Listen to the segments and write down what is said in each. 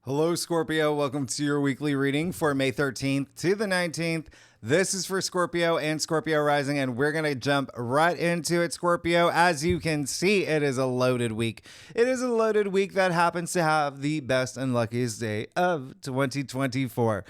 Hello, Scorpio. Welcome to your weekly reading for May 13th to the 19th. This is for Scorpio and Scorpio rising, and we're going to jump right into it, Scorpio. As you can see, it is a loaded week. It is a loaded week that happens to have the best and luckiest day of 2024.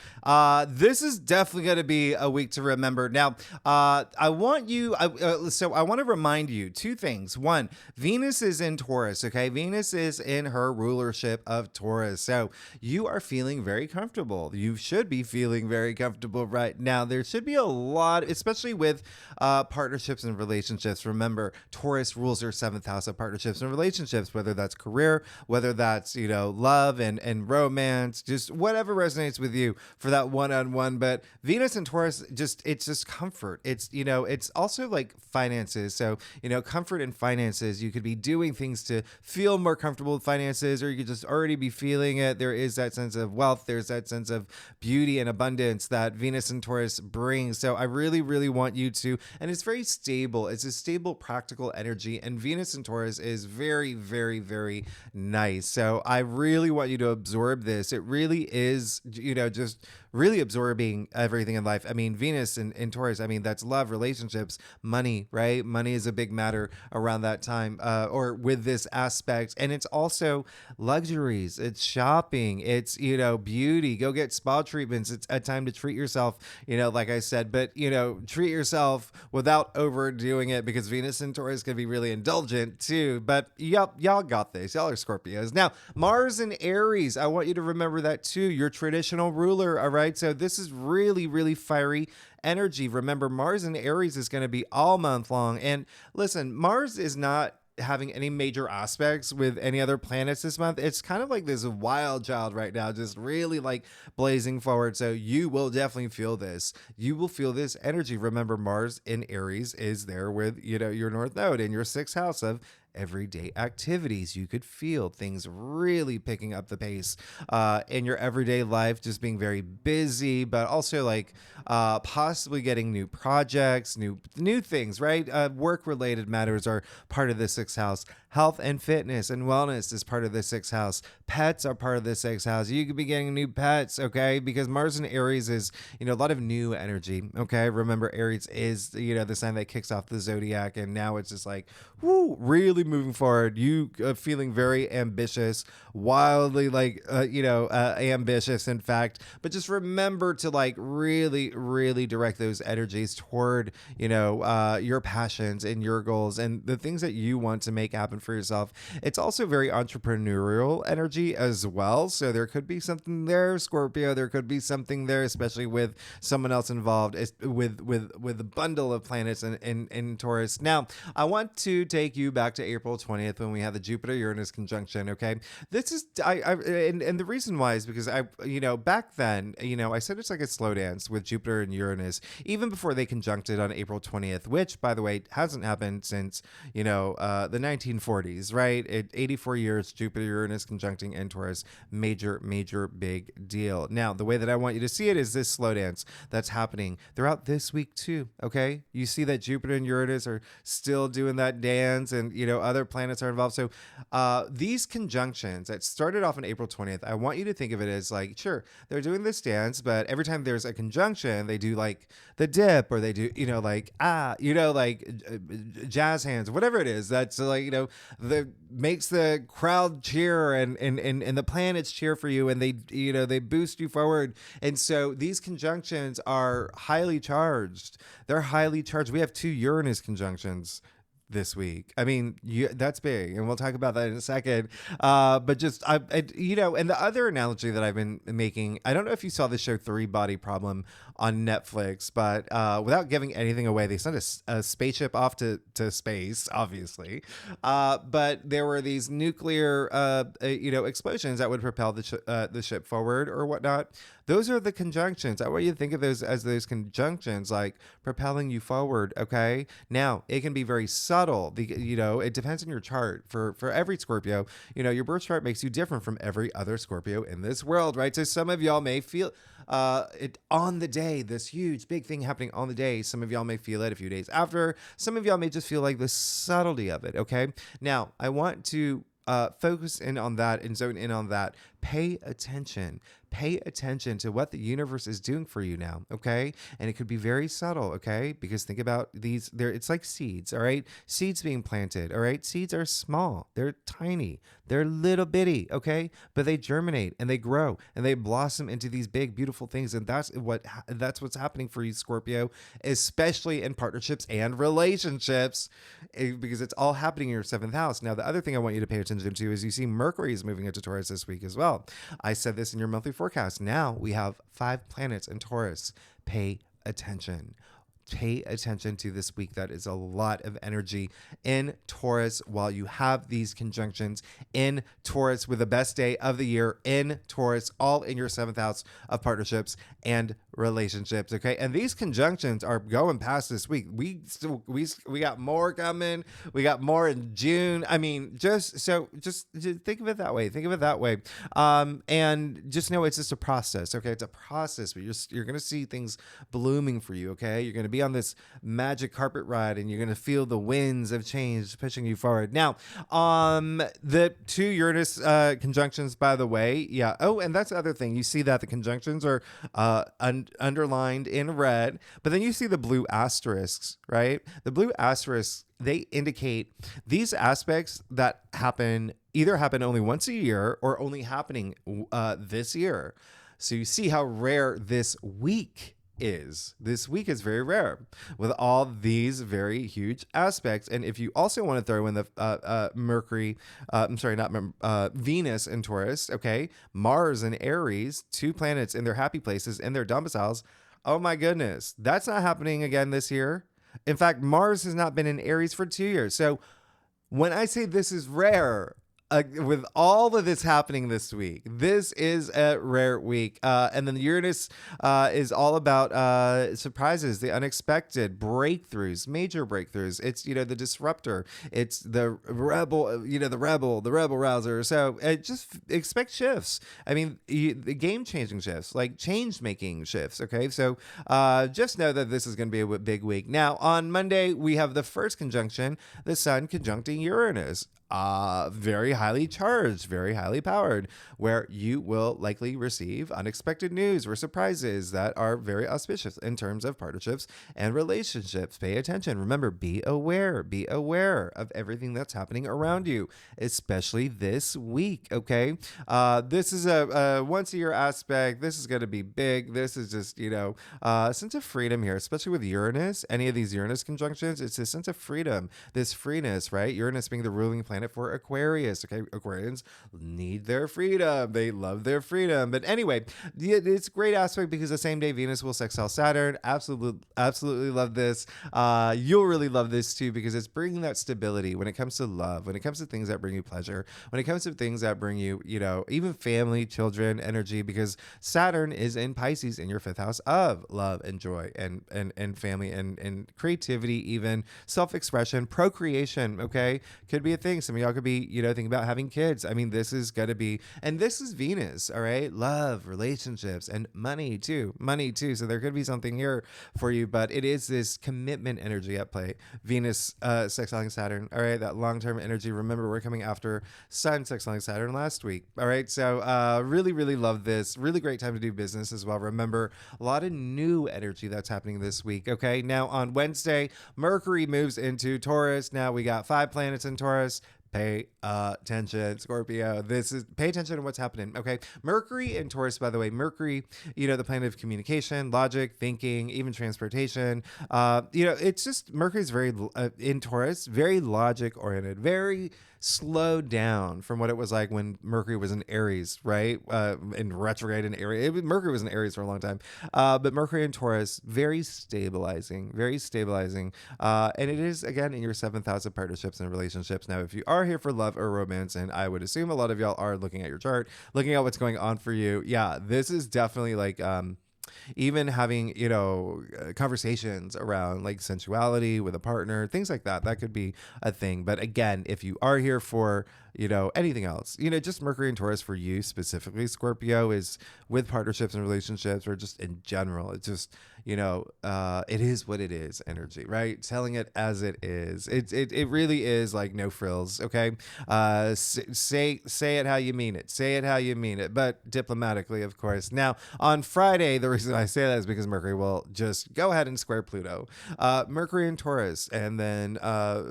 This is definitely going to be a week to remember. Now, I want to remind you two things. One, Venus is in Taurus, okay? Venus is in her rulership of Taurus. So you are feeling very comfortable. You should be feeling very comfortable right now. There should be a lot, especially with partnerships and relationships. Remember, Taurus rules your seventh house of partnerships and relationships, whether that's career, whether that's, love and romance, just whatever resonates with you for that one-on-one. But Venus and Taurus, it's just comfort. It's also like finances. So, comfort and finances, you could be doing things to feel more comfortable with finances, or you could just already be feeling it. There is that sense of wealth. There's that sense of beauty and abundance that Venus and Taurus brings. So I really, really want you to, and it's very stable. It's a stable, practical energy. And Venus and Taurus is very, very, very nice. So I really want you to absorb this. It really is, just really absorbing everything in life. I mean, Venus and Taurus, that's love, relationships, money, right? Money is a big matter around that time, or with this aspect. And it's also luxuries. It's shopping. It's, beauty. Go get spa treatments. It's a time to treat yourself, like I said, but, treat yourself without overdoing it, because Venus and Taurus can be really indulgent too. But y'all got this. Y'all are Scorpios. Now, Mars and Aries, I want you to remember that too. Your traditional ruler, all right? So this is really, really fiery energy. Remember, Mars and Aries is going to be all month long. And listen, Mars is not having any major aspects with any other planets this month. It's kind of like this wild child right now, just really like blazing forward. So you will definitely feel this. You will feel this energy. Remember, Mars in Aries is there with, your North Node in your sixth house of everyday activities. You could feel things really picking up the pace in your everyday life, just being very busy, but also like possibly getting new projects, new things, right? Work related matters are part of the sixth house. Health and fitness and wellness is part of the sixth house. Pets are part of the sixth house. You could be getting new pets, okay? Because Mars in Aries is, a lot of new energy, okay? Remember, Aries is, the sign that kicks off the zodiac, and now it's just like, woo, really moving forward. You feeling very ambitious, wildly ambitious, in fact. But just remember to like really, really direct those energies toward, your passions and your goals and the things that you want to make happen for yourself. It's also very entrepreneurial energy as well. So there could be something there, Scorpio. There could be something there, especially with someone else involved, with a bundle of planets in Taurus. Now, I want to take you back to April 20th when we had the Jupiter-Uranus conjunction. Okay, this is and the reason why is because back then, I said it's like a slow dance with Jupiter and Uranus even before they conjuncted on April 20th, which, by the way, hasn't happened since the 1940s, right? 84 years, Jupiter Uranus conjuncting in Taurus, major big deal. Now, the way that I want you to see it is this slow dance that's happening throughout this week too. Okay, you see that Jupiter and Uranus are still doing that dance, and other planets are involved. So these conjunctions that started off on April 20th, I want you to think of it as like, sure, they're doing this dance, but every time there's a conjunction, they do like the dip, or they do jazz hands, whatever it is. That's like that makes the crowd cheer and the planets cheer for you, and they boost you forward. And so these conjunctions are highly charged. They're highly charged. We have 2 Uranus conjunctions this week. That's big, and we'll talk about that in a second. But just and the other analogy that I've been making, I don't know if you saw the show Three Body Problem on Netflix, but without giving anything away, they sent a spaceship off to space, obviously. But there were these nuclear explosions that would propel the ship forward or whatnot. Those are the conjunctions. I want you to think of those as those conjunctions, like propelling you forward. Okay. Now, it can be very subtle. It depends on your chart. For every Scorpio, your birth chart makes you different from every other Scorpio in this world, right? So some of y'all may feel it on the day, this huge big thing happening on the day. Some of y'all may feel it a few days after. Some of y'all may just feel like the subtlety of it. Okay. Now, I want to focus in on that and zone in on that pay attention. Pay attention to what the universe is doing for you now, okay? And it could be very subtle, okay? Because think about these, it's like seeds, all right? Seeds being planted, all right? Seeds are small, they're tiny, they're little bitty, okay? But they germinate and they grow and they blossom into these big, beautiful things. And that's what's happening for you, Scorpio, especially in partnerships and relationships, because it's all happening in your seventh house. Now, the other thing I want you to pay attention to is you see Mercury is moving into Taurus this week as well. I said this in your monthly forecast. Now we have 5 planets in Taurus. Pay attention. Pay attention to this week. That is a lot of energy in Taurus while you have these conjunctions in Taurus with the best day of the year in Taurus, all in your 7th house of partnerships and relationships. Okay. And these conjunctions are going past this week. We got more coming. We got more in June. I mean, just think of it that way. Think of it that way. And just know it's just a process. Okay. It's a process, but you're going to see things blooming for you. Okay. You're going to be on this magic carpet ride and you're going to feel the winds of change pushing you forward. Now, the 2 Uranus conjunctions, by the way. Yeah. Oh, and that's the other thing. You see that the conjunctions are underlined in red, but then you see the blue asterisks, right? The blue asterisks, they indicate these aspects that either happen only once a year or only happening this year. So you see how rare this week is. This week is very rare with all these very huge aspects. And if you also want to throw in the Venus in Taurus, okay, Mars and Aries, 2 planets in their happy places, in their domiciles. Oh my goodness, that's not happening again this year. In fact, Mars has not been in Aries for 2 years. So when I say this is rare, with all of this happening this week, this is a rare week. And then Uranus is all about surprises, the unexpected, breakthroughs, major breakthroughs. It's, the disruptor. It's the rebel, the rebel rouser. So just expect shifts. I mean, the game-changing shifts, like change-making shifts, okay? So just know that this is going to be a big week. Now, on Monday, we have the first conjunction, the Sun conjuncting Uranus. Very highly charged, very highly powered, where you will likely receive unexpected news or surprises that are very auspicious in terms of partnerships and relationships. Pay attention. Remember, be aware of everything that's happening around you, especially this week. Okay. This is a once a year aspect. This is going to be big. This is just, a sense of freedom here, especially with Uranus. Any of these Uranus conjunctions, it's a sense of freedom, this freeness, right? Uranus being the ruling planet for Aquarius. Okay, Aquarians need their freedom. They love their freedom. But anyway, it's a great aspect because the same day Venus will sextile Saturn. Absolutely love this. You'll really love this too because it's bringing that stability when it comes to love, when it comes to things that bring you pleasure, when it comes to things that bring you, even family, children, energy, because Saturn is in Pisces in your 5th house of love and joy and family and creativity, even self-expression, procreation. Okay, could be a thing. Some of y'all could be, thinking about having kids. I mean, this is going to be, and this is Venus, all right? Love, relationships, and money too. So there could be something here for you, but it is this commitment energy at play. Venus sextiling Saturn, all right? That long-term energy. Remember, we're coming after Sun sextiling Saturn last week, all right? So really, really love this. Really great time to do business as well. Remember, a lot of new energy that's happening this week, okay? Now, on Wednesday, Mercury moves into Taurus. Now we got 5 planets in Taurus. Pay attention, Scorpio. Pay attention to what's happening. Okay. Mercury in Taurus, by the way, Mercury, the planet of communication, logic, thinking, even transportation. It's just Mercury's very in Taurus, very logic oriented, very slowed down from what it was like when Mercury was in Aries, right? In retrograde in Aries. Mercury was in Aries for a long time. But Mercury in Taurus, very stabilizing. And it is, again, in your 7th house of partnerships and relationships. Now, if you are here for love or romance, and I would assume a lot of y'all are looking at your chart, looking at what's going on for you. Yeah, this is definitely like, even having, conversations around like sensuality with a partner, things like that. That could be a thing. But again, if you are here for, anything else, just Mercury and Taurus for you specifically, Scorpio is with partnerships and relationships or just in general. It's just, it is what it is energy, right? Telling it as it is. It really is like no frills. Okay. Say it how you mean it. Say it how you mean it, but diplomatically, of course. Now on Friday, the reason I say that is because Mercury will just go ahead and square Pluto. Mercury in Taurus and then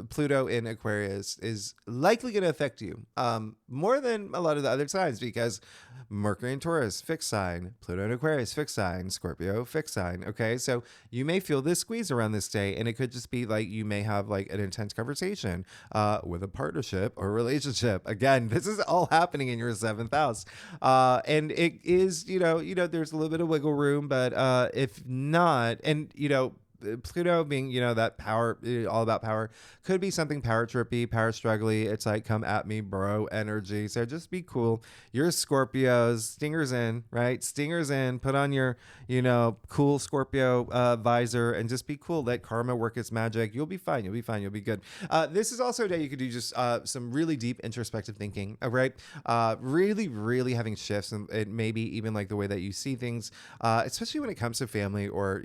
Pluto in Aquarius is likely going to affect you more than a lot of the other signs, because Mercury in Taurus, fixed sign, Pluto in Aquarius, fixed sign, Scorpio, fixed sign. Okay. So you may feel this squeeze around this day, and it could just be like you may have like an intense conversation with a partnership or relationship. Again, this is all happening in your seventh house. And it is, there's a little bit of wiggle room, but if not, and, Pluto being, that power, all about power, could be something power trippy, power struggly. It's like, come at me, bro energy. So just be cool. You're Scorpios, stingers in, right? Stingers in, put on your, cool Scorpio visor and just be cool. Let karma work its magic. You'll be fine. You'll be fine. You'll be good. This is also a day you could do just some really deep introspective thinking, right? Really, really having shifts and maybe even like the way that you see things, especially when it comes to family or,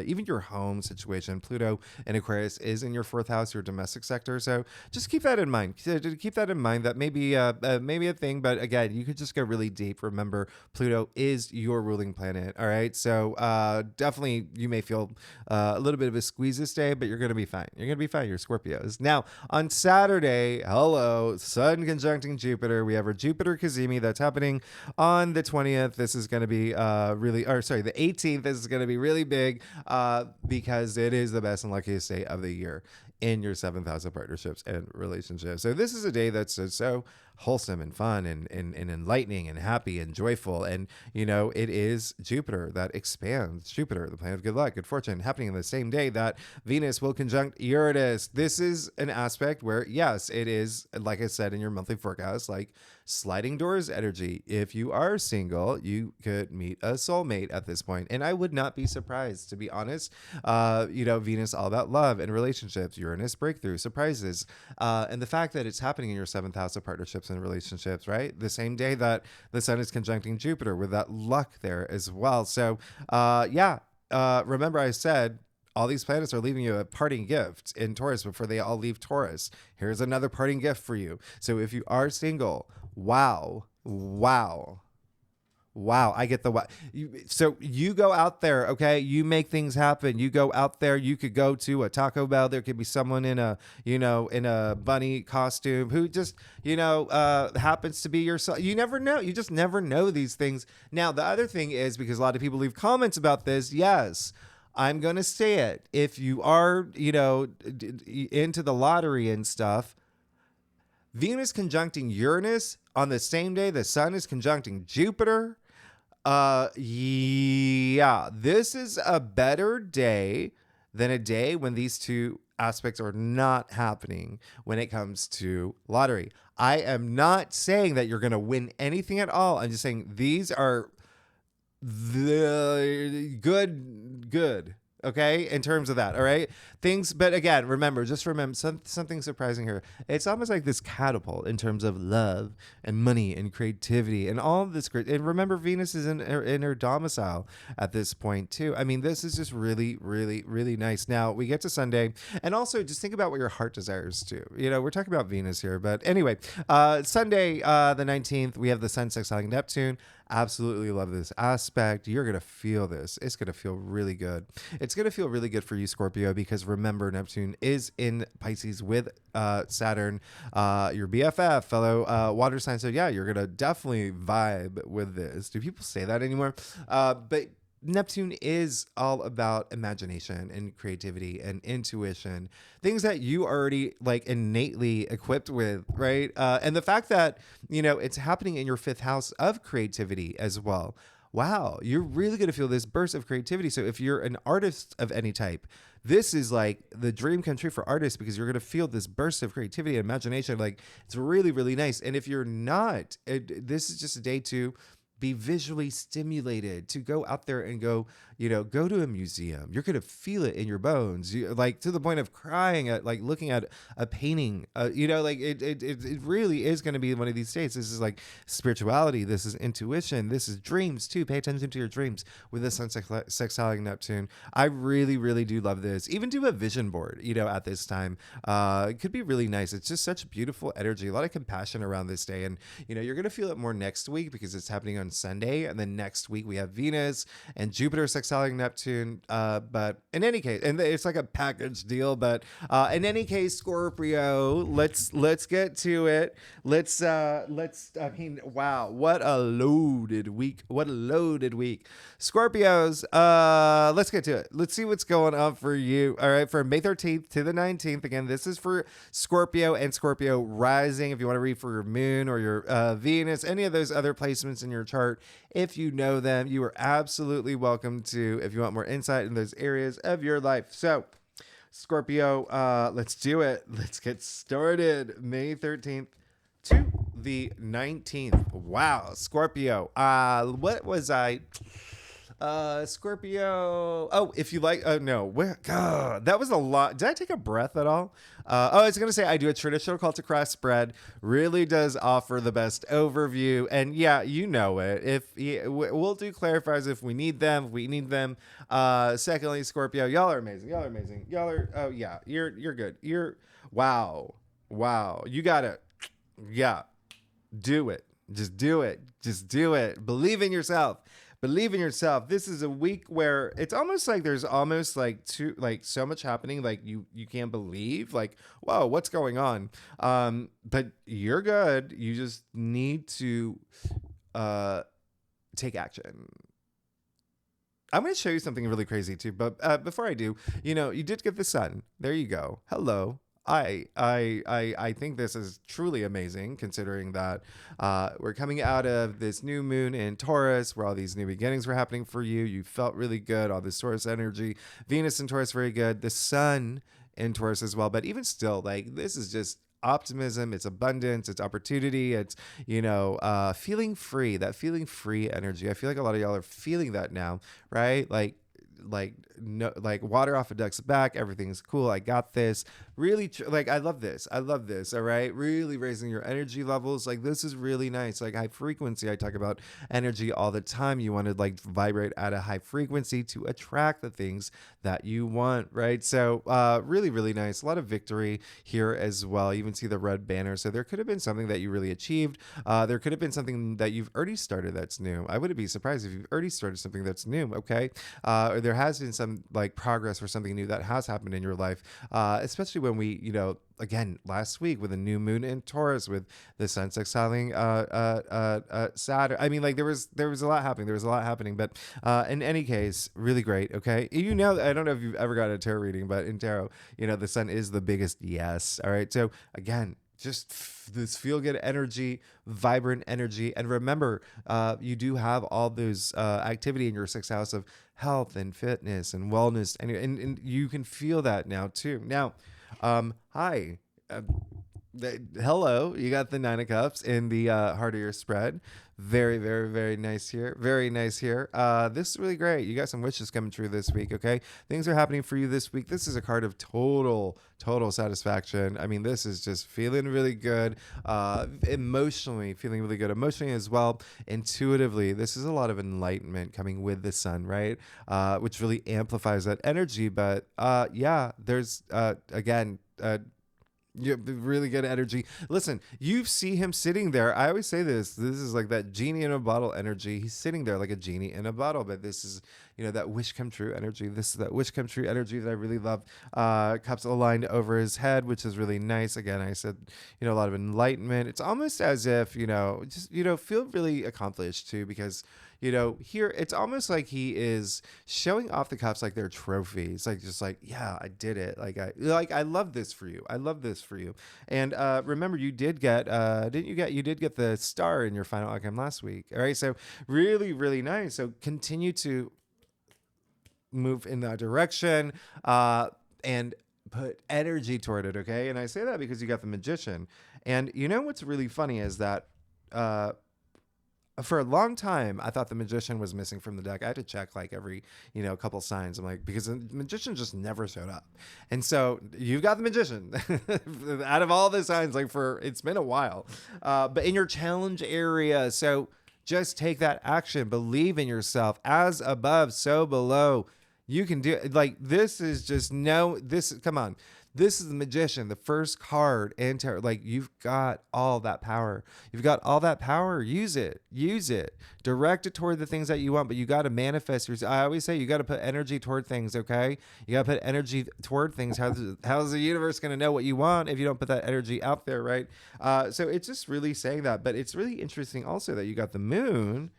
even your home situation. Pluto in Aquarius is in your fourth house, your domestic sector. So just keep that in mind. Keep that in mind. That may be maybe a thing, but again, you could just go really deep. Remember, Pluto is your ruling planet. All right. So definitely you may feel a little bit of a squeeze this day, but you're going to be fine. You're going to be fine. You're Scorpios. Now, on Saturday, Sun conjuncting Jupiter. We have our Jupiter Cazimi that's happening on the 20th. This is going to be the 18th. This is going to be really big. Because it is the best and luckiest day of the year in your seventh house of partnerships and relationships. So this is a day that's so wholesome and fun and enlightening and happy and joyful. And, it is Jupiter that expands. Jupiter, the planet of good luck, good fortune, happening on the same day that Venus will conjunct Uranus. This is an aspect where, yes, it is, like I said in your monthly forecast, like sliding doors energy. If you are single, you could meet a soulmate at this point. And I would not be surprised, to be honest. Venus all about love and relationships, Uranus breakthrough, surprises. And the fact that it's happening in your seventh house of partnerships and relationships, right? The same day that the sun is conjuncting Jupiter, with that luck there as well. So, remember I said, all these planets are leaving you a parting gift in Taurus before they all leave Taurus. Here's another parting gift for you. So if you are single, wow, I get the wow. So you go out there, okay? You make things happen. You go out there. You could go to a Taco Bell. There could be someone in a bunny costume who just, happens to be yourself. You never know. You just never know these things. Now, the other thing is, because a lot of people leave comments about this, yes, I'm going to say it. If you are, into the lottery and stuff, Venus conjuncting Uranus on the same day the sun is conjuncting Jupiter. This is a better day than a day when these two aspects are not happening when it comes to lottery. I am not saying that you're going to win anything at all. I'm just saying these are the good. Okay, in terms of that, all right, things. But again, remember something surprising here. It's almost like this catapult in terms of love and money and creativity and all of this. And remember, Venus is in her domicile at this point too. I mean, this is just really, really, really nice. Now we get to Sunday, and also just think about what your heart desires too. We're talking about Venus here, but anyway, Sunday, the 19th, we have the Sun sextiling Neptune. Absolutely love this aspect. You're going to feel this. It's going to feel really good. It's going to feel really good for you, Scorpio, because remember, Neptune is in Pisces with Saturn, your BFF, fellow water sign. So yeah, you're going to definitely vibe with this. Do people say that anymore? But Neptune is all about imagination and creativity and intuition, things that you already like innately equipped with, right? And the fact that, it's happening in your fifth house of creativity as well. Wow, you're really going to feel this burst of creativity. So if you're an artist of any type, this is like the dream come true for artists, because you're going to feel this burst of creativity and imagination. Like, it's really, really nice. And if you're not, this is just a day to be visually stimulated, to go out there and go, go to a museum. You're going to feel it in your bones. Like to the point of crying at like looking at a painting, like it really is going to be one of these days. This is like spirituality. This is intuition. This is dreams too. Pay attention to your dreams with the sun sextiling Neptune. I really, really do love this. Even do a vision board, at this time. It could be really nice. It's just such beautiful energy, a lot of compassion around this day. And, you're going to feel it more next week because it's happening on Sunday. And then next week we have Venus and Jupiter sextiling Neptune. But in any case, and it's like a package deal, but in any case, Scorpio, let's get to it. Wow, what a loaded week. Scorpios, let's get to it. Let's see what's going on for you. All right, from May 13th to the 19th. Again, this is for Scorpio and Scorpio rising. If you want to read for your moon or your Venus, any of those other placements in your chart, if you know them, you are absolutely welcome to, if you want more insight in those areas of your life. So Scorpio, let's do it. Let's get started. May 13th to the 19th. Wow, Scorpio. What was I? Scorpio. Oh, if you like, no, God, that was a lot. Did I take a breath at all? I was going to say, I do a traditional call to craft spread, really does offer the best overview. And yeah, you know it. We'll do clarifiers if we need them, secondly, Scorpio, y'all are amazing. Oh yeah, you're good. Wow. You got it. Yeah. Do it. Just do it. Believe in yourself. This is a week where it's almost like there's almost like so much happening, like you can't believe, like, whoa, what's going on? But you're good. You just need to take action. I'm going to show you something really crazy too, but before I do, you did get the sun. There you go. Hello. I think this is truly amazing, considering that we're coming out of this new moon in Taurus, where all these new beginnings were happening for you. You felt really good. All this Taurus energy, Venus in Taurus, very good. The sun in Taurus as well. But even still, like, this is just optimism. It's abundance. It's opportunity. It's, feeling free. That feeling free energy. I feel like a lot of y'all are feeling that now, right? Like water off a duck's back. Everything's cool. I got this. Really, I love this. All right. Really raising your energy levels. Like, this is really nice. Like, high frequency. I talk about energy all the time. You want to like vibrate at a high frequency to attract the things that you want. Right. So, really, really nice. A lot of victory here as well. You even see the red banner. So there could have been something that you really achieved. There could have been something that you've already started that's new. I wouldn't be surprised if you've already started something that's new. Okay. Or there has been some like progress or something new that has happened in your life, especially when we, again, last week with a new moon in Taurus, with the sun sextiling Saturn. I mean, like there was a lot happening. But in any case, really great. Okay, I don't know if you've ever got a tarot reading, but in tarot, the sun is the biggest yes. All right, so again, just this feel good energy, vibrant energy. And remember, you do have all those activity in your sixth house of health and fitness and wellness. And you can feel that now too. Now, hi. Hello, you got the Nine of Cups in the heart of your spread. Very, very, very nice here. Very nice here. This is really great. You got some wishes coming true this week, okay? Things are happening for you this week. This is a card of total satisfaction. I mean, this is just feeling really good. Emotionally, feeling really good. Emotionally as well. Intuitively, this is a lot of enlightenment coming with the sun, right? Which really amplifies that energy. But yeah, there's, again, you have really good energy. Listen, you see him sitting there. I always say this is like that genie in a bottle energy. He's sitting there like a genie in a bottle, but this is, that wish come true energy. This is that wish come true energy that I really love. Cups aligned over his head, which is really nice. Again, I said, a lot of enlightenment. It's almost as if, just, feel really accomplished too, because here it's almost like he is showing off the cups like they're trophies, yeah, I did it. I love this for you. And remember, you did get, you did get the star in your final outcome last week. All right, so really, really nice. So continue to move in that direction, and put energy toward it. Okay, and I say that because you got the Magician, and what's really funny is that. for a long time, I thought the magician was missing from the deck. I had to check like every, couple signs. I'm like, because the magician just never showed up. And so you've got the magician out of all the signs, like it's been a while, but in your challenge area. So just take that action, believe in yourself, as above, so below. You can do it. Like, this is just come on. This is the magician, the first card in tarot. Like, you've got all that power. You've got all that power. Use it. Direct it toward the things that you want, but you got to manifest. I always say you got to put energy toward things, okay? You got to put energy toward things. How's the universe going to know what you want if you don't put that energy out there, right? So it's just really saying that. But it's really interesting also that you got the moon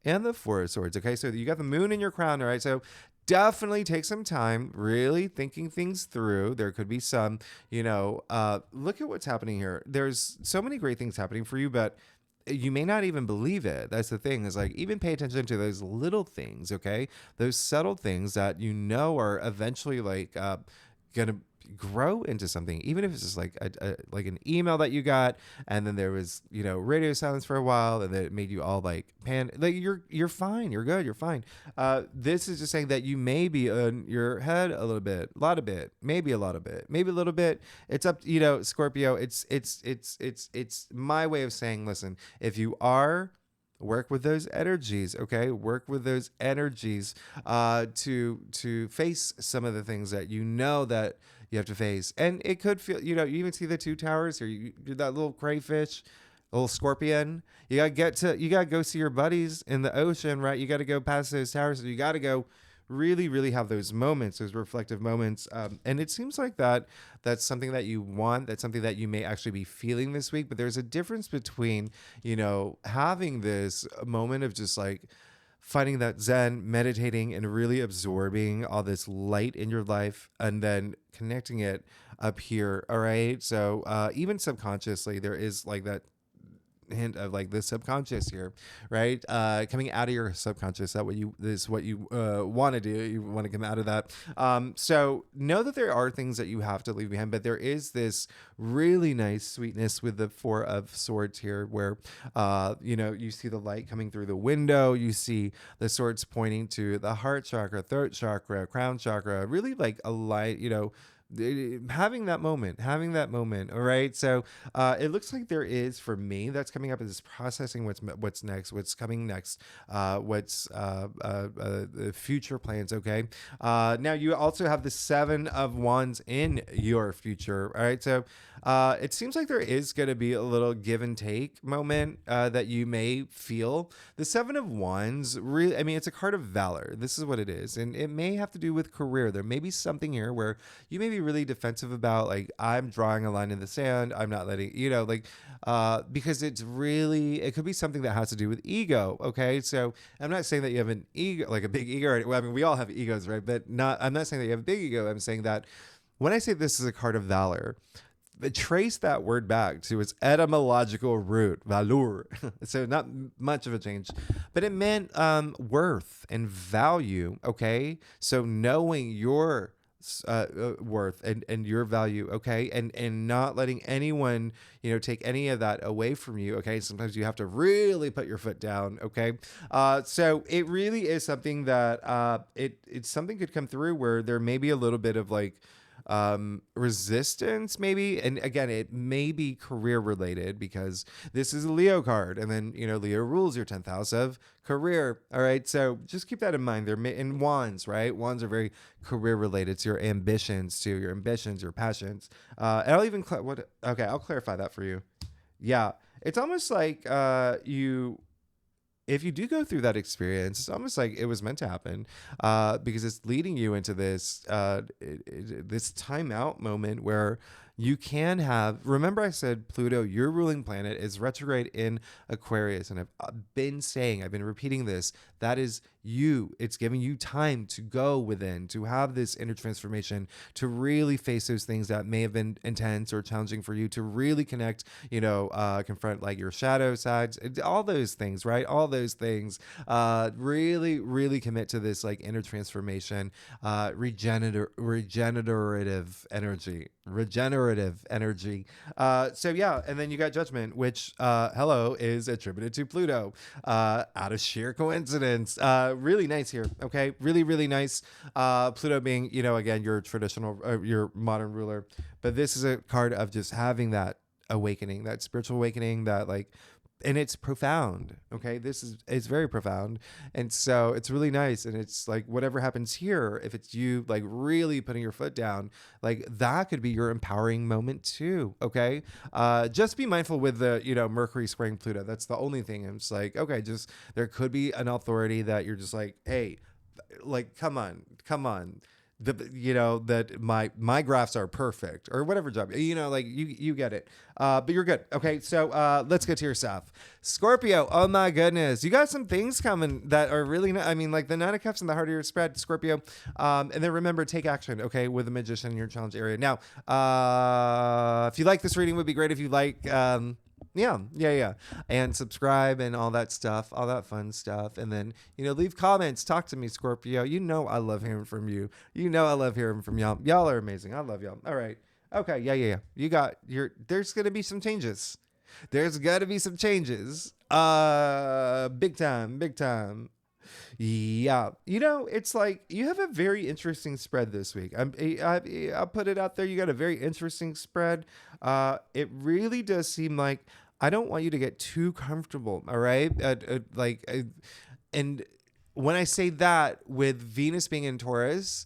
and the Four of Swords, okay? So you got the moon in your crown, all right? So definitely take some time really thinking things through. There could be some, look at what's happening here. There's so many great things happening for you, but you may not even believe it. That's the thing, is like, even pay attention to those little things, okay? Those subtle things that are eventually like going to grow into something, even if it's just like like an email that you got, and then there was radio silence for a while, and then it made you all like like you're fine, you're good, you're fine. This is just saying that you may be in your head a little bit, maybe a lot of bit, maybe a little bit. It's up, Scorpio. It's my way of saying, listen, if you are, work with those energies, okay? Work with those energies to face some of the things that that you have to face. And it could feel, you even see the two towers here. That little crayfish, little scorpion. You gotta go see your buddies in the ocean, right? You gotta go past those towers. So you gotta go really, really have those moments, those reflective moments. And it seems like that's something that you want. That's something that you may actually be feeling this week. But there's a difference between, having this moment of just like finding that Zen, meditating, and really absorbing all this light in your life, and then connecting it up here. All right. So even subconsciously, there is like that hint of like the subconscious here, right? Coming out of your subconscious. That is what you want to do. You want to come out of that. So know that there are things that you have to leave behind, but there is this really nice sweetness with the Four of Swords here, where you see the light coming through the window. You see the swords pointing to the heart chakra, throat chakra, crown chakra. Really like a light, having that moment. All right. So it looks like there is, for me, that's coming up, is processing what's next, what's coming next, what's the future plans. Okay. Now you also have the Seven of Wands in your future. All right. So it seems like there is going to be a little give and take moment that you may feel. The Seven of Wands, really, I mean, it's a card of valor. This is what it is. And it may have to do with career. There may be something here where you may be really defensive about, like, I'm drawing a line in the sand. I'm not letting, because it could be something that has to do with ego. Okay. So I'm not saying that you have an ego, like a big ego. Well, I mean, we all have egos, right? But I'm not saying that you have a big ego. I'm saying that when I say this is a card of valor, trace that word back to its etymological root, valor. So not much of a change, but it meant worth and value. Okay. So knowing your worth and your value, okay, and not letting anyone take any of that away from you, okay. Sometimes you have to really put your foot down, okay. So it really is something that it's something could come through where there may be a little bit of like resistance maybe, and again, it may be career related because this is a Leo card, and then Leo rules your 10th house of career. All right, so just keep that in mind. They're in wands, right? Wands are very career related to your ambitions, your passions. And I'll even I'll clarify that for you. Yeah, it's almost like if you do go through that experience, it's almost like it was meant to happen, because it's leading you into this this timeout moment where you can have. Remember, I said Pluto, your ruling planet, is retrograde in Aquarius, and I've been repeating this. That is you. It's giving you time to go within, to have this inner transformation, to really face those things that may have been intense or challenging for you, to really connect, confront like your shadow sides, all those things, right? All those things, really, really commit to this like inner transformation, regenerative energy. regenerative energy. So yeah, and then you got Judgment, which hello is attributed to Pluto, out of sheer coincidence. Really nice here. Okay, really really nice. Pluto being, you know, again, your traditional, your modern ruler, but this is a card of just having that awakening, that spiritual awakening, that like, and it's profound. Okay, this is, it's very profound, and so it's really nice. And it's like, whatever happens here, if it's you like really putting your foot down, like that could be your empowering moment too. Okay, just be mindful with the, you know, Mercury squaring Pluto. That's the only thing. It's like, okay, just, there could be an authority that you're just like, hey, like, come on, the, you know, that my graphs are perfect, or whatever job, you know, like you get it. But you're good. Okay, so let's get to your stuff. Scorpio, oh my goodness, you got some things coming that are really I mean, like the Nine of Cups and the heart of your spread, Scorpio. And then remember, take action, okay, with the Magician in your challenge area. Now, if you like this reading, would be great if you like yeah. And subscribe and all that stuff, all that fun stuff. And then, you know, leave comments, talk to me, Scorpio. You know, I love hearing from you. You know, I love hearing from y'all. Y'all are amazing. I love y'all. All right. Okay. Yeah. You got there's going to be some changes. There's got to be some changes. Big time. Yeah, you know, it's like you have a very interesting spread this week. I'll put it out there. You got a very interesting spread. It really does seem like, I don't want you to get too comfortable. All right, and when I say that, with Venus being in Taurus,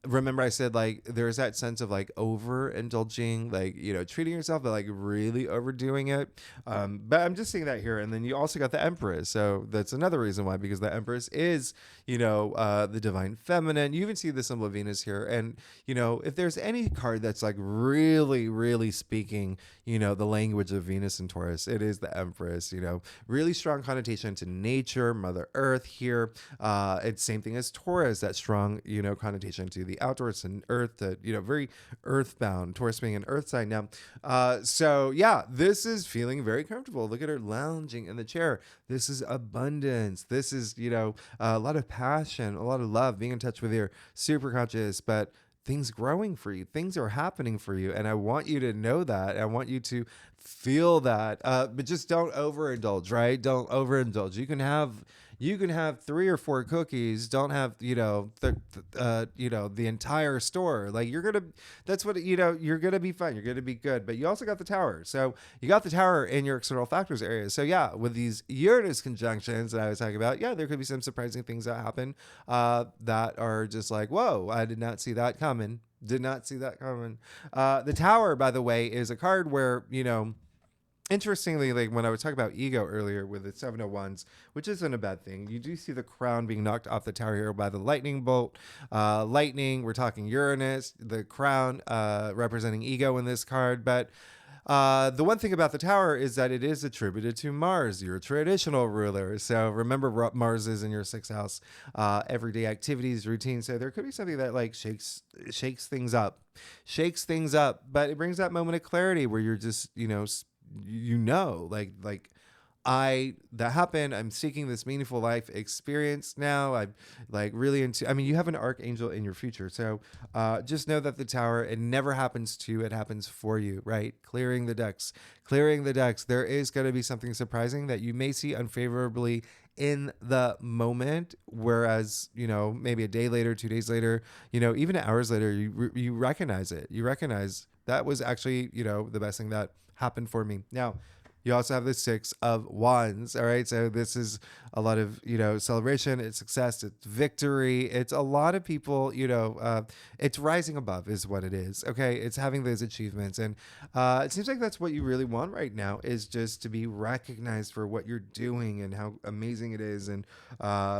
remember I said like there's that sense of like overindulging, like, you know, treating yourself, but like really overdoing it. But I'm just seeing that here. And then you also got the Empress, so that's another reason why, because the Empress is, you know, the divine feminine. You even see the symbol of Venus here. And, you know, if there's any card that's like really really speaking, you know, the language of Venus and Taurus, it is the Empress. You know, really strong connotation to nature, Mother Earth here. It's same thing as Taurus, that strong, you know, connotation to the outdoors and earth, that, you know, very earthbound, Taurus being an earth sign now. So yeah, this is feeling very comfortable. Look at her lounging in the chair. This is abundance. This is, you know, a lot of passion, a lot of love, being in touch with your super conscious, but things growing for you, things are happening for you. And I want you to know that. I want you to feel that, but just don't overindulge, right? Don't overindulge. You can have 3 or 4 cookies. Don't have, you know, the entire store. Like, that's what, you know, you're going to be fine. You're going to be good. But you also got the Tower. So you got the Tower in your external factors area. So yeah, with these Uranus conjunctions that I was talking about, yeah, there could be some surprising things that happen that are just like, whoa, I did not see that coming. The Tower, by the way, is a card where, you know, interestingly, like when I was talking about ego earlier with the 701s, which isn't a bad thing, you do see the crown being knocked off the tower here by the lightning bolt. Lightning, we're talking Uranus, the crown representing ego in this card. But the one thing about the tower is that it is attributed to Mars, your traditional ruler. So remember, Mars is in your 6th house, everyday activities, routine. So there could be something that like shakes things up, but it brings that moment of clarity where you're just, you know, like that happened. I'm seeking this meaningful life experience now. I'm like really into, I mean, you have an archangel in your future. So just know that the Tower, it never happens to you, it happens for you, right? Clearing the decks. There is going to be something surprising that you may see unfavorably in the moment, whereas, you know, maybe a day later, 2 days later, you know, even hours later, you recognize it. You recognize that was actually, you know, the best thing that happened for me. Now, you also have the 6 of Wands. All right. So this is a lot of, you know, celebration, it's success, it's victory. It's a lot of people, you know, it's rising above is what it is. Okay. It's having those achievements. And it seems like that's what you really want right now, is just to be recognized for what you're doing and how amazing it is. And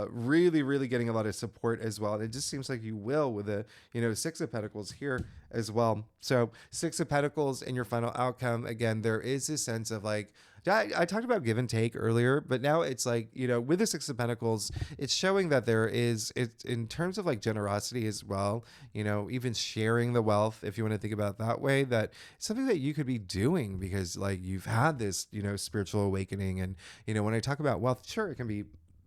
really, really getting a lot of support as well. And it just seems like you will with the, you know, 6 of Pentacles here as well. So 6 of Pentacles in your final outcome. Again, there is this sense of like, I talked about give and take earlier, but now it's like, you know, with the 6 of Pentacles, it's showing that there is, it's in terms of like generosity as well, you know, even sharing the wealth, if you want to think about it that way, that it's something that you could be doing because like you've had this, you know, spiritual awakening. And, you know, when I talk about wealth, sure, it can be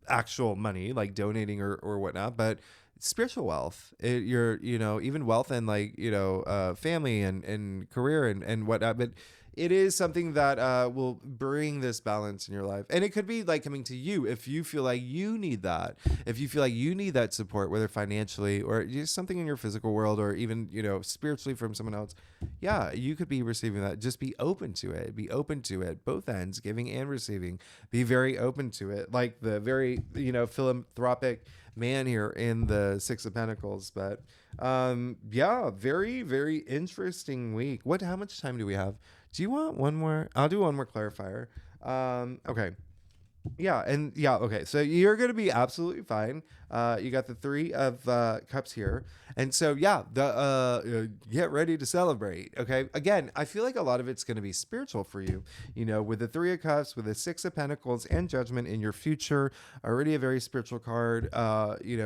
actual money, like donating or whatnot, but spiritual wealth, your, even wealth and like, family and career and whatnot. But it is something that will bring this balance in your life. And it could be like coming to you if you feel like you need that. If you feel like you need that support, whether financially or just something in your physical world or even, spiritually from someone else. Yeah, you could be receiving that. Just be open to it. Be open to it. Both ends, giving and receiving. Be very open to it. Like the very, philanthropic man here in the Six of Pentacles. But yeah, very, very interesting week. How much time do we have? Do you want one more? I'll do one more clarifier. Okay. Okay. So you're going to be absolutely fine. You got the Three of Cups here. And so, get ready to celebrate. Okay. Again, I feel like a lot of it's going to be spiritual for you, with the Three of Cups, with the Six of Pentacles and Judgment in your future, already a very spiritual card.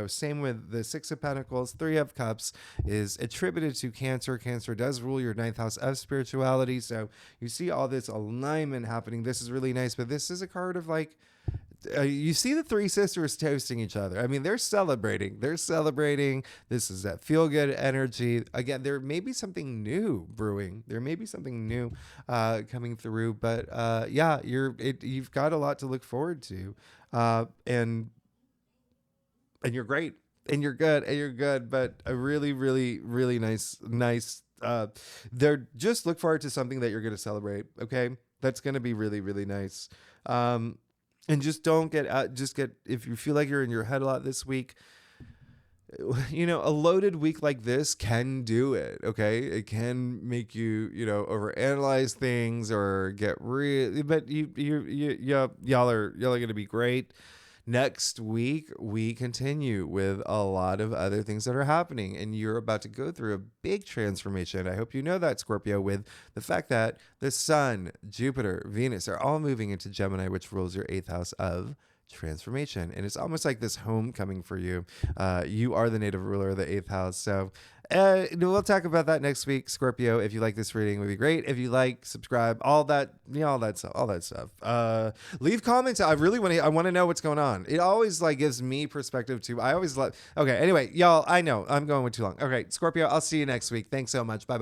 Same with the Six of Pentacles. Three of Cups is attributed to Cancer. Cancer does rule your 9th house of spirituality. So you see all this alignment happening. This is really nice, but this is a card of like, you see the three sisters toasting each other. I mean, they're celebrating. This is that feel good energy. Again, there may be something new brewing. There may be something new coming through. But you've got a lot to look forward to, and you're great, and you're good. But a really, really, really nice. They're just look forward to something that you're going to celebrate. Okay, that's going to be really, really nice. And just don't get out. If you feel like you're in your head a lot this week, a loaded week like this can do it. Okay. It can make you, overanalyze things or get but y'all are going to be great. Next week, we continue with a lot of other things that are happening, and you're about to go through a big transformation. I hope you know that, Scorpio, with the fact that the Sun, Jupiter, Venus are all moving into Gemini, which rules your 8th house of transformation. And it's almost like this homecoming for you. You are the native ruler of the 8th house. So we'll talk about that next week, Scorpio. If you like this reading, it would be great. If you like, subscribe, all that stuff. Leave comments. I want to know what's going on. It always like gives me perspective too. I always okay. Anyway, y'all, I know I'm going with too long. Okay, Scorpio, I'll see you next week. Thanks so much. Bye bye.